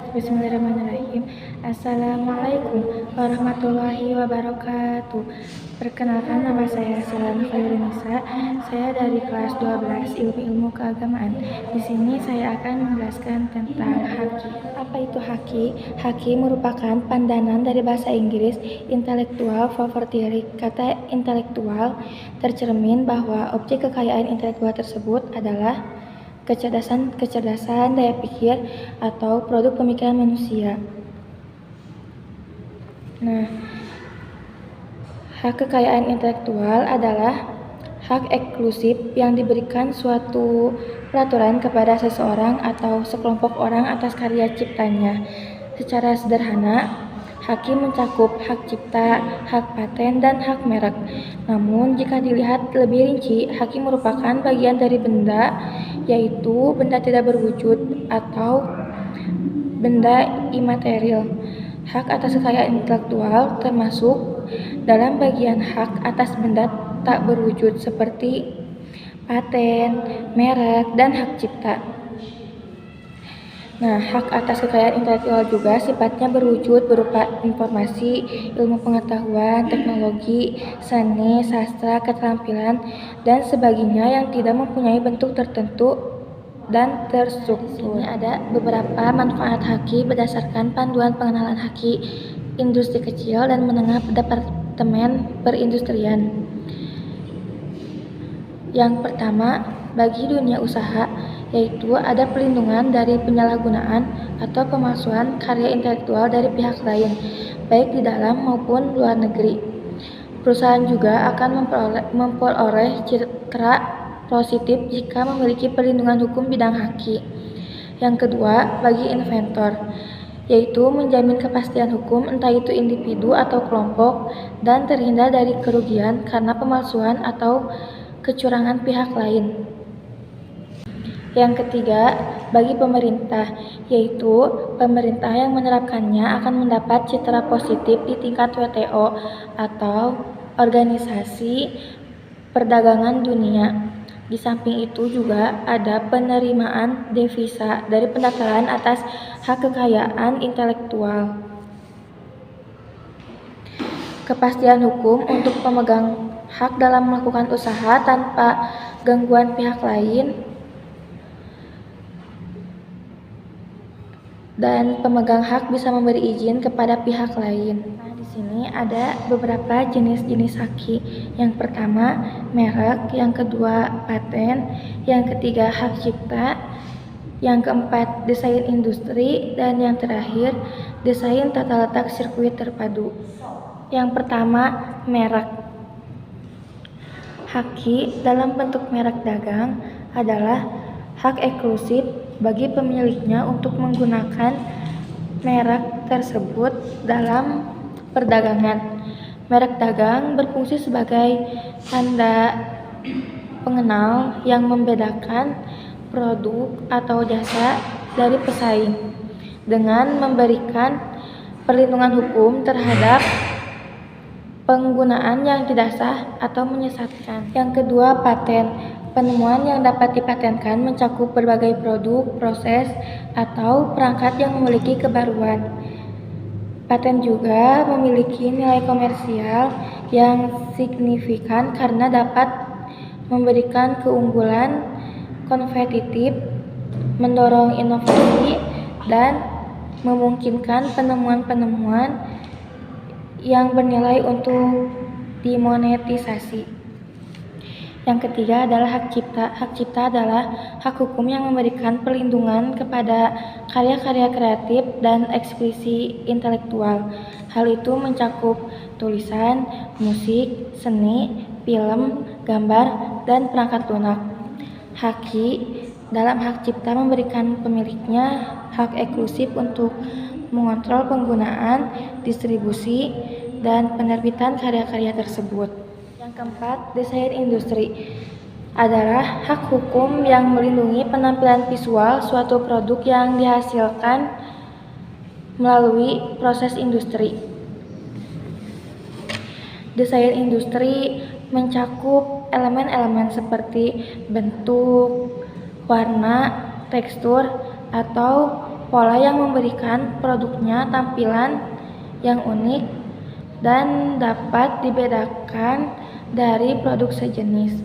Bismillahirrahmanirrahim. Assalamualaikum warahmatullahi wabarakatuh. Perkenalkan, nama saya Silana Khairunisa. Saya dari kelas 12 Ilmu Keagamaan. Di sini saya akan menjelaskan tentang haki. Apa itu haki? Haki merupakan pandanan dari bahasa Inggris intellectual property right. Kata intelektual tercermin bahwa objek kekayaan intelektual tersebut adalah kecerdasan, daya pikir, atau produk pemikiran manusia. Nah, hak kekayaan intelektual adalah hak eksklusif yang diberikan suatu peraturan kepada seseorang atau sekelompok orang atas karya ciptanya. Secara sederhana, haki mencakup hak cipta, hak paten, dan hak merek. Namun, jika dilihat lebih rinci, haki merupakan bagian dari benda, yaitu benda tidak berwujud atau benda imaterial. Hak atas kekayaan intelektual termasuk dalam bagian hak atas benda tak berwujud seperti paten, merek, dan hak cipta. Nah, hak atas kekayaan intelektual juga sifatnya berwujud berupa informasi, ilmu pengetahuan, teknologi, seni, sastra, keterampilan, dan sebagainya yang tidak mempunyai bentuk tertentu dan terstruktur. Ini ada beberapa manfaat haki berdasarkan panduan pengenalan haki industri kecil dan menengah Departemen Perindustrian. Yang pertama, bagi dunia usaha, yaitu ada pelindungan dari penyalahgunaan atau pemalsuan karya intelektual dari pihak lain, baik di dalam maupun luar negeri. Perusahaan juga akan memperoleh citra positif jika memiliki perlindungan hukum bidang haki. Yang kedua, bagi inventor, yaitu menjamin kepastian hukum entah itu individu atau kelompok dan terhindar dari kerugian karena pemalsuan atau kecurangan pihak lain. Yang ketiga, bagi pemerintah, yaitu pemerintah yang menerapkannya akan mendapat citra positif di tingkat WTO atau Organisasi Perdagangan Dunia. Di samping itu juga ada penerimaan devisa dari pendaftaran atas hak kekayaan intelektual. Kepastian hukum untuk pemegang hak dalam melakukan usaha tanpa gangguan pihak lain, dan pemegang hak bisa memberi izin kepada pihak lain. Nah, di sini ada beberapa jenis-jenis haki. Yang pertama, merek, yang kedua, paten, yang ketiga, hak cipta, yang keempat, desain industri, dan yang terakhir, desain tata letak sirkuit terpadu. Yang pertama, merek. Haki dalam bentuk merek dagang adalah hak eksklusif bagi pemiliknya untuk menggunakan merek tersebut dalam perdagangan. Merek dagang berfungsi sebagai tanda pengenal yang membedakan produk atau jasa dari pesaing dengan memberikan perlindungan hukum terhadap penggunaan yang tidak sah atau menyesatkan. Yang kedua, paten. Penemuan yang dapat dipatenkan mencakup berbagai produk, proses, atau perangkat yang memiliki kebaruan. Paten juga memiliki nilai komersial yang signifikan karena dapat memberikan keunggulan kompetitif, mendorong inovasi, dan memungkinkan penemuan-penemuan yang bernilai untuk dimonetisasi. Yang ketiga adalah hak cipta. Hak cipta adalah hak hukum yang memberikan perlindungan kepada karya-karya kreatif dan ekspresi intelektual. Hal itu mencakup tulisan, musik, seni, film, gambar, dan perangkat lunak. Haki dalam hak cipta memberikan pemiliknya hak eksklusif untuk mengontrol penggunaan, distribusi, dan penerbitan karya-karya tersebut. Yang keempat, desain industri adalah hak hukum yang melindungi penampilan visual suatu produk yang dihasilkan melalui proses industri. Desain industri mencakup elemen-elemen seperti bentuk, warna, tekstur, atau pola yang memberikan produknya tampilan yang unik dan dapat dibedakan dari produk sejenis.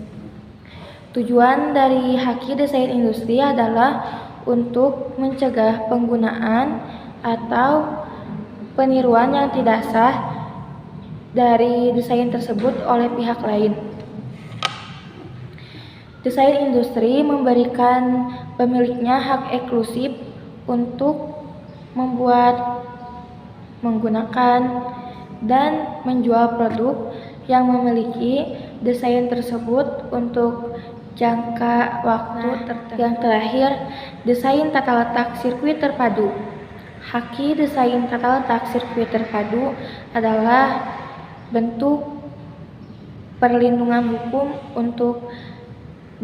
Tujuan dari Haki Desain Industri adalah untuk mencegah penggunaan atau peniruan yang tidak sah dari desain tersebut oleh pihak lain. Desain industri memberikan pemiliknya hak eksklusif untuk membuat, menggunakan, dan menjual produk yang memiliki desain tersebut untuk jangka waktu tertentu. Yang terakhir, desain tata letak sirkuit terpadu. Haki desain tata letak sirkuit terpadu adalah bentuk perlindungan hukum untuk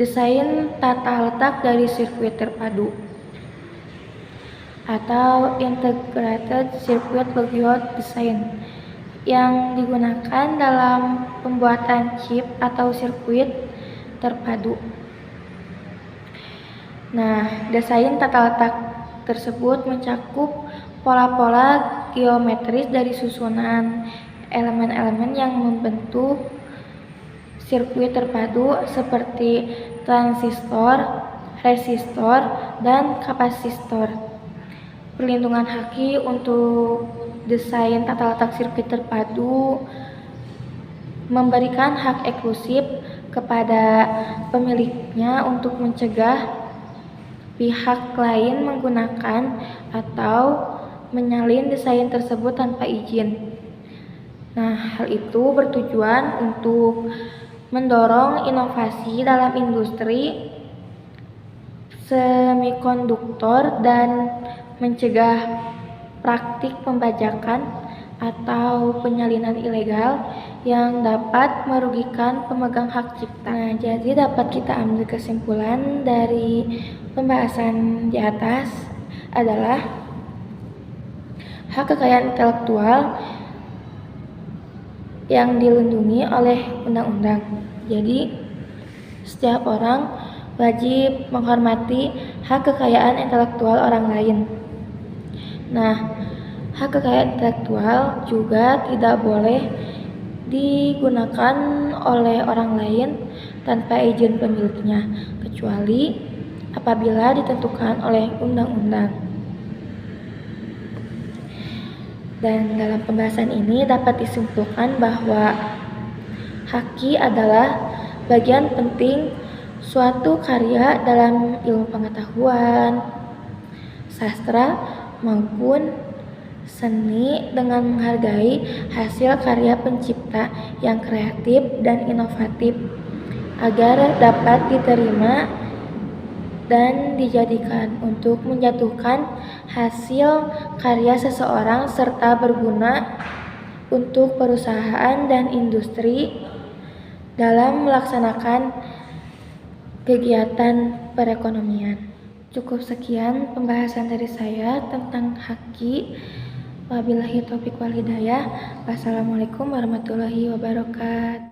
desain tata letak dari sirkuit terpadu atau Integrated Circuit Layout Design yang digunakan dalam pembuatan chip atau sirkuit terpadu. Nah, desain tata letak tersebut mencakup pola-pola geometris dari susunan elemen-elemen yang membentuk sirkuit terpadu seperti transistor, resistor, dan kapasitor. Perlindungan Haki untuk desain tata letak sirkuit terpadu memberikan hak eksklusif kepada pemiliknya untuk mencegah pihak lain menggunakan atau menyalin desain tersebut tanpa izin. Nah, hal itu bertujuan untuk mendorong inovasi dalam industri semikonduktor dan mencegah praktik pembajakan atau penyalinan ilegal yang dapat merugikan pemegang hak cipta. Nah, jadi dapat kita ambil kesimpulan dari pembahasan di atas adalah hak kekayaan intelektual yang dilindungi oleh undang-undang. Jadi, setiap orang wajib menghormati hak kekayaan intelektual orang lain. Nah, hak kekayaan intelektual juga tidak boleh digunakan oleh orang lain tanpa izin pemiliknya, kecuali apabila ditentukan oleh undang-undang. Dan dalam pembahasan ini dapat disimpulkan bahwa Haki adalah bagian penting suatu karya dalam ilmu pengetahuan, sastra, maupun seni dengan menghargai hasil karya pencipta yang kreatif dan inovatif agar dapat diterima dan dijadikan untuk menjatuhkan hasil karya seseorang serta berguna untuk perusahaan dan industri dalam melaksanakan kegiatan perekonomian. Cukup sekian pembahasan dari saya tentang Haki. Wabillahi taufiq wal hidayah. Wassalamualaikum warahmatullahi wabarakatuh.